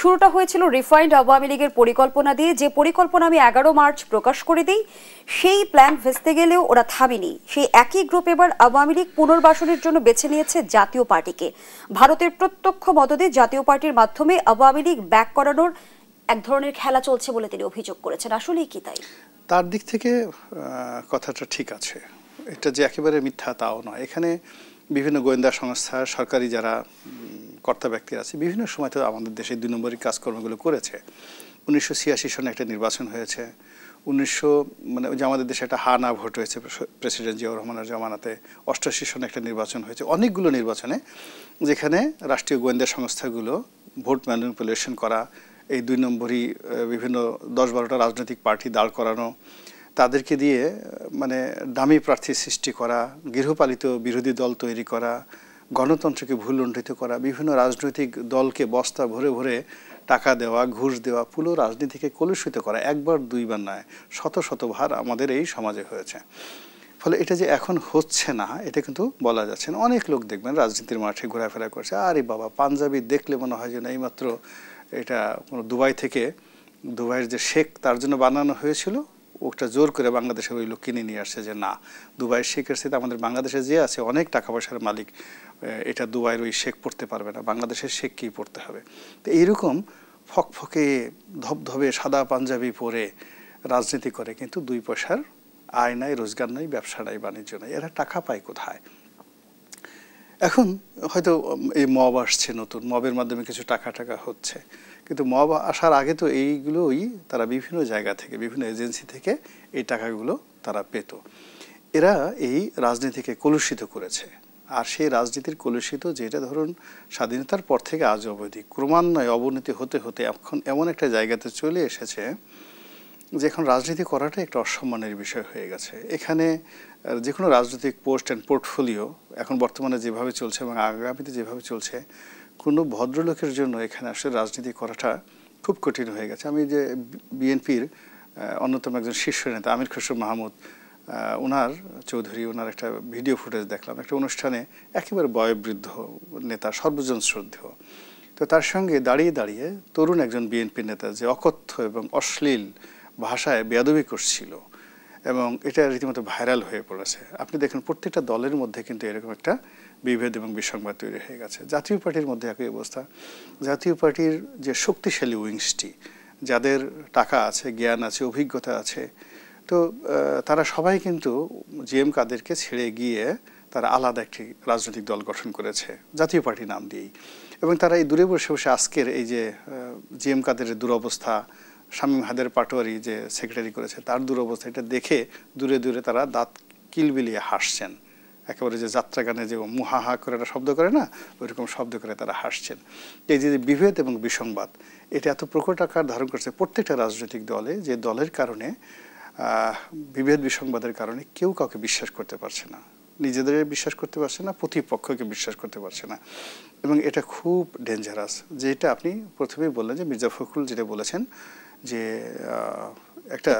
শুরুটা হয়েছিল রিফাইন্ড আওয়ামী লীগের পরিকল্পনা দিয়ে, যে পরিকল্পনা আমি 11 মার্চ প্রকাশ করে দিই। সেই প্ল্যান ভেস্তে গেলেও ওরা থামেনি। সেই একই গ্রুপ এবার আওয়ামী লীগ পুনর্বাসনের জন্য বেছে নিয়েছে জাতীয় পার্টিকে। ভারতের প্রত্যক্ষ মদদে জাতীয় পার্টির মাধ্যমে আওয়ামী লীগ ব্যাক করানোর এক ধরনের খেলা চলছে বলে তিনি অভিযোগ করেছেন। আসলেই কি তাই? তার দিক থেকে কথাটা ঠিক আছে, এটা যে একেবারে মিথ্যা তাও নয়। এখানে বিভিন্ন গোয়েন্দা সংস্থা, সরকারি যারা কর্তা ব্যক্তি আছে, বিভিন্ন সময় তো আমাদের দেশে 2 নম্বরই কাজকর্মগুলো করেছে। 1986 সনে একটা নির্বাচন হয়েছে, মানে যে আমাদের দেশে একটা হা না ভোট হয়েছে প্রেসিডেন্ট জিয়াউর রহমানের জমানাতে। 88 সনে একটা নির্বাচন হয়েছে, অনেকগুলো নির্বাচনে যেখানে রাষ্ট্রীয় গোয়েন্দা সংস্থাগুলো ভোট ম্যানিপুলেশন করা, এই 2 নম্বরই বিভিন্ন 10-12টা রাজনৈতিক পার্টি দাঁড় করানো, তাদেরকে দিয়ে মানে দামি প্রার্থী সৃষ্টি করা, গৃহপালিত বিরোধী দল তৈরি করা, গণতন্ত্রকে ভুল লুণ্ঠিত করা, বিভিন্ন রাজনৈতিক দলকে বস্তা ভরে ভরে টাকা দেওয়া, ঘুষ দেওয়া, পুরো রাজনীতিকে কলুষিত করা, একবার দুইবার নয়, শত শতবার আমাদের এই সমাজে হয়েছে। ফলে এটা যে এখন হচ্ছে না এটা কিন্তু বলা যাচ্ছে না। অনেক লোক দেখবেন রাজনীতির মাঠে ঘোরাফেরা করছে, আরে বাবা পাঞ্জাবি দেখলে মনে হয় যে না এইমাত্র এটা কোনো দুবাইয়ের যে শেখ তার জন্য বানানো হয়েছিল, ওটা জোর করে বাংলাদেশে ওই লোক কিনে নিয়ে আসছে যে না, দুবাইয়ের শেখের সাথে আমাদের বাংলাদেশে যে আছে অনেক টাকা পয়সার মালিক, এটা দুবাইয়ের ওই শেখ পড়তে পারবে না, বাংলাদেশের শেখকেই পড়তে হবে। তো এইরকম ফকফকে ধবধবে সাদা পাঞ্জাবি পরে রাজনীতি করে, কিন্তু 2 পয়সার আয় নাই, রোজগার নাই, ব্যবসা নাই, বাণিজ্য নাই, এরা টাকা পায় কোথায়? এখন হয়তো এই মব আসছে, নতুন মবের মাধ্যমে কিছু টাকা হচ্ছে, কিন্তু মব আসার আগে তো এইগুলোই তারা বিভিন্ন জায়গা থেকে, বিভিন্ন এজেন্সি থেকে এই টাকাগুলো তারা পেত। এরা এই রাজনীতিকে কলুষিত করেছে। আর সেই রাজনীতির কলুষিত, যেটা ধরুন স্বাধীনতার পর থেকে আজ অবধি ক্রমান্বয়ে অবনতি হতে হতে এখন এমন একটা জায়গাতে চলে এসেছে যে এখন রাজনীতি করাটা একটা অসম্মানের বিষয় হয়ে গেছে। এখানে যে কোনো রাজনৈতিক পোস্ট অ্যান্ড পোর্টফোলিও এখন বর্তমানে যেভাবে চলছে এবং আগামীতে যেভাবে চলছে, কোনো ভদ্রলোকের জন্য এখানে আসলে রাজনীতি করাটা খুব কঠিন হয়ে গেছে। আমি যে বিএনপির অন্যতম একজন শীর্ষ নেতা আমির খসরু মাহমুদ, ওনার একটা ভিডিও ফুটেজ দেখলাম একটা অনুষ্ঠানে, একেবারে বয়োবৃদ্ধ নেতা, সর্বজন শ্রদ্ধেয়। তো তার সঙ্গে দাঁড়িয়ে দাঁড়িয়ে তরুণ একজন বিএনপি নেতা যে অকথ্য এবং অশ্লীল ভাষায় বেয়াদবি করছিল, এবং এটা রীতিমতো ভাইরাল হয়ে পড়েছে। আপনি দেখেন প্রত্যেকটা দলের মধ্যে কিন্তু এরকম একটা বিভেদ এবং বিসংবাদ তৈরি হয়ে গেছে। জাতীয় পার্টির মধ্যে একই অবস্থা। জাতীয় পার্টির যে শক্তিশালী উইংসটি, যাদের টাকা আছে, জ্ঞান আছে, অভিজ্ঞতা আছে, তো তারা সবাই কিন্তু জিএম কাদেরকে ছেড়ে গিয়ে তারা আলাদা একটি রাজনৈতিক দল গঠন করেছে জাতীয় পার্টি নাম দিয়েই। এবং তারা এই দূরে বসে বসে আজকের এই যে জিএম কাদেরের দুরবস্থা, শামীম হায়দার পাটোয়ারি যে সেক্রেটারি করেছে তার দুরবস্থা, এটা দেখে দূরে দূরে তারা দাঁত কিলবিলিয়ে হাসছেন। একেবারে যে যাত্রা গানে যে মুহাহা করে একটা শব্দ করে না, ওইরকম শব্দ করে তারা হাসছেন। এই যে বিভেদ এবং বিসংবাদ, এটা এত প্রকট আকার ধারণ করছে প্রত্যেকটা রাজনৈতিক দলে, যে দলের কারণে বিভেদ বিসংবাদের কারণে কেউ কাউকে বিশ্বাস করতে পারছে না, নিজেদের বিশ্বাস করতে পারছে না, প্রতিপক্ষকে বিশ্বাস করতে পারছে না। এবং এটা খুব ডেঞ্জারাস। যেটা আপনি প্রথমেই বললেন যে মির্জা ফখরুল যেটা বলেছেন যে একটা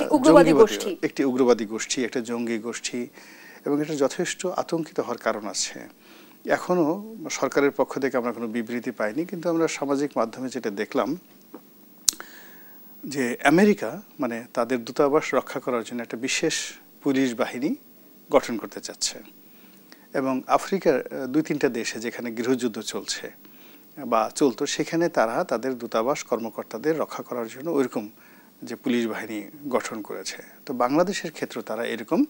একটি উগ্রবাদী গোষ্ঠী, একটা জঙ্গি গোষ্ঠী, এবং এটা যথেষ্ট আতঙ্কিত হওয়ার কারণ আছে। এখনও সরকারের পক্ষ থেকে আমরা কোনো বিবৃতি পাইনি, কিন্তু আমরা সামাজিক মাধ্যমে যেটা দেখলাম যে আমেরিকা মানে তাদের দূতাবাস রক্ষা করার জন্য একটা বিশেষ পুলিশ বাহিনী গঠন করতে চাচ্ছে, এবং আফ্রিকার 2-3টা দেশে যেখানে গৃহযুদ্ধ চলছে বা চলতো, সেখানে তারা তাদের দূতাবাস কর্মকর্তাদের রক্ষা করার জন্য ওইরকম যে পুলিশ বাহিনী গঠন করেছে। তো বাংলাদেশের ক্ষেত্রে তারা এরকম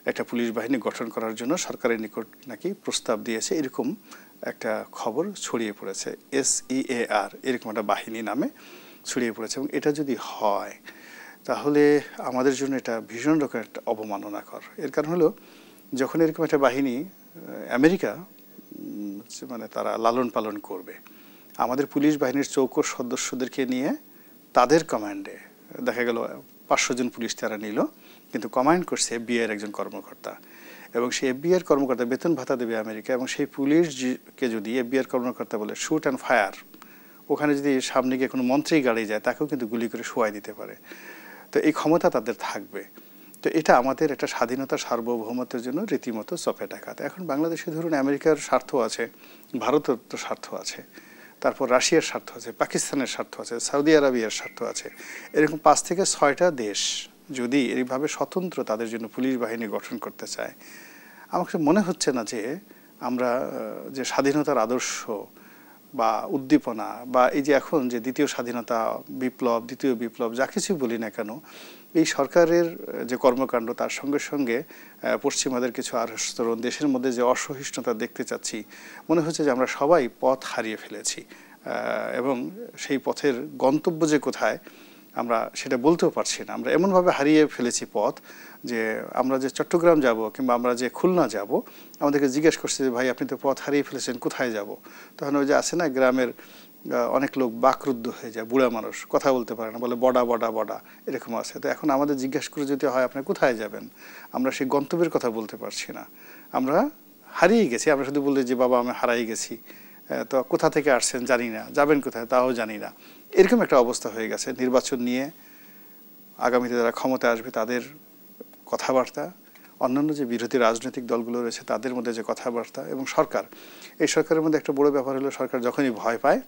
একটা পুলিশ বাহিনী গঠন করার জন্য সরকারের নিকট নাকি প্রস্তাব দিয়েছে, এরকম একটা খবর ছড়িয়ে পড়েছে। SEAR এরকম একটা বাহিনী নামে ছড়িয়ে পড়েছে। এবং এটা যদি হয় তাহলে আমাদের জন্য এটা ভীষণ রকম একটা অবমাননাকর। এর কারণ হলো, যখন এরকম একটা বাহিনী আমেরিকা মানে তারা লালন পালন করবে, আমাদের পুলিশ বাহিনীর চৌকস সদস্যদেরকে নিয়ে তাদের কমান্ডে দেখা গেল 500 জন পুলিশ তারা নিল, কিন্তু কমান্ড করছে FBI একজন কর্মকর্তা, এবং সেই FBI কর্মকর্তা বেতন ভাতা দেবে আমেরিকা, এবং সেই পুলিশকে যদি FBI কর্মকর্তা বলে শুট অ্যান্ড ফায়ার, ওখানে যদি সামনে গিয়ে কোনো মন্ত্রী গাড়ি যায় তাকেও কিন্তু গুলি করে শোয়াই দিতে পারে। তো এই ক্ষমতা তাদের থাকবে। তো এটা আমাদের একটা স্বাধীনতা সার্বভৌমত্বের জন্য রীতিমতো চপেটাঘাত। এখন বাংলাদেশে ধরুন আমেরিকার স্বার্থ আছে, ভারতের তো স্বার্থ আছে, তারপর রাশিয়ার স্বার্থ আছে, পাকিস্তানের স্বার্থ আছে, সৌদি আরবিয়ার স্বার্থ আছে। এরকম 5 থেকে 6টা দেশ যদি এইভাবে স্বতন্ত্র তাদের জন্য পুলিশ বাহিনী গঠন করতে চায়, আমার মনে হচ্ছে না যে আমরা যে স্বাধীনতার আদর্শ বা উদ্দীপনা বা এই যে এখন যে দ্বিতীয় স্বাধীনতা বিপ্লব, দ্বিতীয় বিপ্লব যা কিছু বলি না কেন, এই সরকারের যে কর্মকাণ্ড তার সঙ্গে সঙ্গে পশ্চিমাদের কিছু আস্তরণ, দেশের মধ্যে যে অসহিষ্ণুতা দেখতে চাচ্ছি, মনে হচ্ছে যে আমরা সবাই পথ হারিয়ে ফেলেছি এবং সেই পথের গন্তব্য যে কোথায় আমরা সেটা বলতেও পারছি না। আমরা এমনভাবে হারিয়ে ফেলেছি পথ যে আমরা যে চট্টগ্রাম যাব কিংবা আমরা যে খুলনা যাব, আমাদেরকে জিজ্ঞেস করছে যে ভাই আপনি তো পথ হারিয়ে ফেলেছেন, কোথায় যাব? তখন ওই যে আছে না গ্রামের অনেক লোক বাকরুদ্ধ হয়ে যায়, বুড়া মানুষ কথা বলতে পারে না, বলে বডা বডা বডা, এরকম আছে। তো এখন আমাদের জিজ্ঞেস করে যদি হয় আপনি কোথায় যাবেন, আমরা সেই গন্তব্যের কথা বলতে পারছি না, আমরা হারিয়ে গেছি। আমরা শুধু বলি যে বাবা আমি হারিয়ে গেছি, তো কোথা থেকে আসছেন জানি না, যাবেন কোথায় তাও জানি না, এরকম একটা অবস্থা হয়ে গেছে। নির্বাচন নিয়ে আগামীতে যারা ক্ষমতায় আসবে তাদের কথাবার্তা, অন্যান্য যে বিরোধী রাজনৈতিক দলগুলো রয়েছে তাদের মধ্যে যে কথাবার্তা, এবং সরকার, এই সরকারের মধ্যে একটা বড় ব্যাপার হলো সরকার যখনই ভয় পায়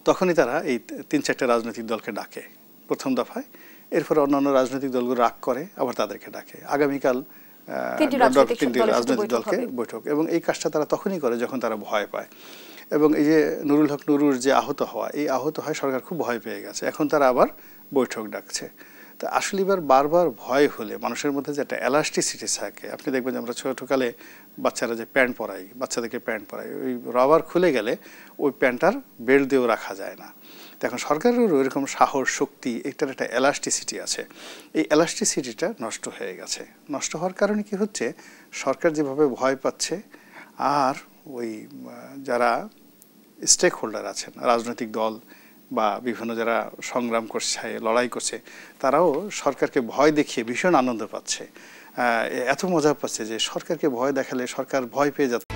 তখনই তারা এই 3-4টা রাজনৈতিক দলকে ডাকে প্রথম দফায়, এরপরে অন্যান্য রাজনৈতিক দলগুলো রাগ করে আবার তাদেরকে ডাকে। আগামীকাল 3টি রাজনৈতিক দলকে বৈঠক, এবং এই কাজটা তারা তখনই করে যখন তারা ভয় পায়। এবং এই যে নুরুল হক নুরুর যে আহত হওয়া, এই আহত হয় সরকার খুব ভয় পেয়ে গেছে, এখন তারা আবার বৈঠক ডাকছে। তো আসলে এবার বারবার ভয় হলে মানুষের মধ্যে যে একটা এলাস্টিসিটি থাকে, আপনি দেখবেন যে আমরা ছোটোকালে বাচ্চারা যে প্যান্ট পরাই, বাচ্চাদেরকে প্যান্ট পরাই, ওই রাবার খুলে গেলে ওই প্যান্টটার বেল্ট দিয়েও রাখা যায় না। তো এখন সরকারেরও এরকম সাহস, শক্তি, এটার একটা এলাস্টিসিটি আছে, এই এলাস্টিসিটিটা নষ্ট হয়ে গেছে। নষ্ট হওয়ার কারণে কি হচ্ছে, সরকার যেভাবে ভয় পাচ্ছে, আর ওই যারা স্টেক হোল্ডার আছেন, রাজনৈতিক দল বা বিভিন্ন যারা সংগ্রাম করছে, লড়াই করছে, তারাও সরকারকে ভয় দেখিয়ে ভীষণ আনন্দ পাচ্ছে, এত মজা পাচ্ছে যে সরকারকে ভয় দেখালে সরকার ভয় পেয়ে যাচ্ছে।